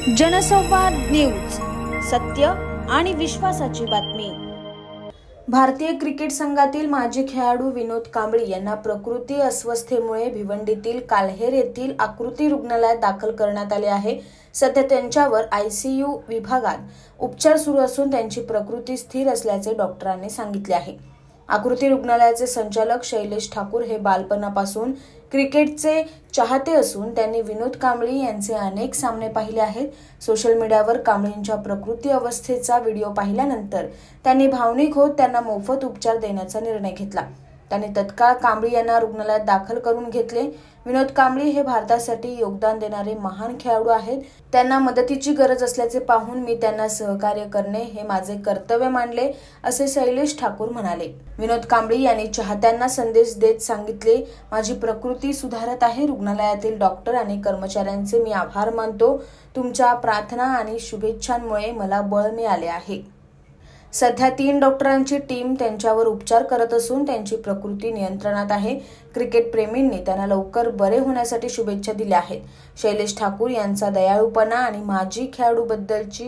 जनसंवाद न्यूज, सत्य आणि विश्वासाची बातमी। भारतीय क्रिकेट संघातील माजी खेळाडू विनोद कांबळी यांना प्रकृती अस्वस्थतेमुळे भिवंडीतील काल्हेर येथील आकृती रुग्णालयात दाखल करण्यात आले आहे। सध्या त्यांच्यावर आयसीयू विभागात उपचार सुरू असून त्यांची प्रकृती स्थिर असल्याचे डॉक्टरांनी सांगितले आहे। आकृती रुग्णालयाचे संचालक शैलेश ठाकूर हे बालपणापासून क्रिकेटचे चाहते असून त्यांनी विनोद कांबळी यांचे अनेक सामने पाहिले आहेत। सोशल मीडियावर कांबळींच्या प्रकृती अवस्थेचा व्हिडिओ पाहिल्यानंतर त्यांनी भावनिक होत त्यांना मोफत उपचार देण्याचा निर्णय घेतला। त्यांनी तत्काळ कांबळी यांना रुग्णालयात दाखल करून घेतले। विनोद कांबळी हे भारतासाठी योगदान देणारे महान खेळाडू आहेत। त्यांना मदतीची गरज असल्याचे पाहून मी त्यांना सहकार्य करणे हे माझे कर्तव्य मानले, असे शैलेश ठाकूर म्हणाले। विनोद कांबळी यांनी चाहत्यांना संदेश देत सांगितले, माझी प्रकृती सुधारत आहे। रुग्णालयातील डॉक्टर आणि कर्मचाऱ्यांचे मी आभार मानतो। तुमच्या प्रार्थना आणि शुभेच्छांमुळे मला बळ मिळाले आहे। सध्या 3 डॉक्टरांची टीम त्यांच्यावर उपचार करत असून त्यांची प्रकृती नियंत्रणात आहे। क्रिकेट प्रेमींनी त्यांना लवकर बरे होण्यासाठी शुभेच्छा दिल्या आहेत। शैलेश ठाकूर यांचा दयाळूपणा आणि माजी खेळाडूबद्दलची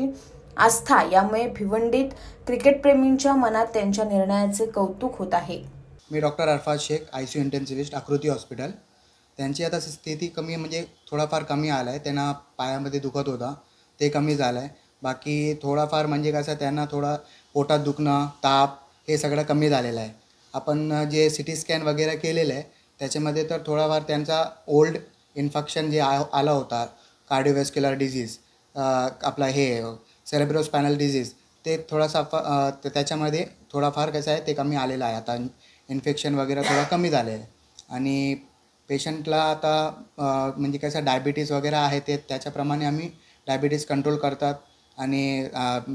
आस्था यामुळे भिवंडीत क्रिकेट प्रेमींच्या मनात त्यांच्या निर्णयाचे कौतुक होत आहे। मी doctor Arfat Shaikh, ICU intensivist, आकृती हॉस्पिटल। त्यांची आता स्थिती कमी म्हणजे थोडाफार कमी आला आहे। त्यांना पायामध्ये दुखत होता, ते कमी झालं आहे। बाकी थोडाफार म्हणजे कसं त्यांना थोडा पोटात दुखणं, ताप हे सगळं कमी झालेलं आहे। आपण जे सिटी स्कॅन वगैरे केलेलं आहे त्याच्यामध्ये तर थोडाफार त्यांचा ओल्ड इन्फेक्शन जे आला होता, कार्डिओव्हॅस्क्युलर डिजीज, आपला हे सेरेब्रोस्पायनल डिजीज, ते थोडासा त्याच्यामध्ये थोडाफार कसं आहे ते कमी आलेलं आहे। आता इन्फेक्शन वगैरे थोडं कमी झालेलं आहे आणि पेशंटला आता म्हणजे कसं डायबिटीज वगैरे आहे ते त्याच्याप्रमाणे आम्ही डायबिटीज कंट्रोल करतात आणि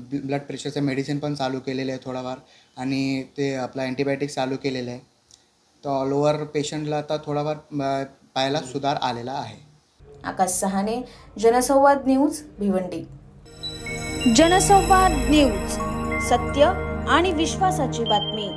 ब्लड प्रेशरचं मेडिसिन पण चालू केलेलं आहे थोडाफार आणि ते आपला अँटीबायोटिक्स चालू केलेलं आहे। तर ऑल ओव्हर पेशंटला आता थोडाफार पायाला सुधार आलेला आहे। आकाश सहाने, जनसंवाद न्यूज, भिवंडी। जनसंवाद न्यूज, सत्य आणि विश्वासाची बातमी।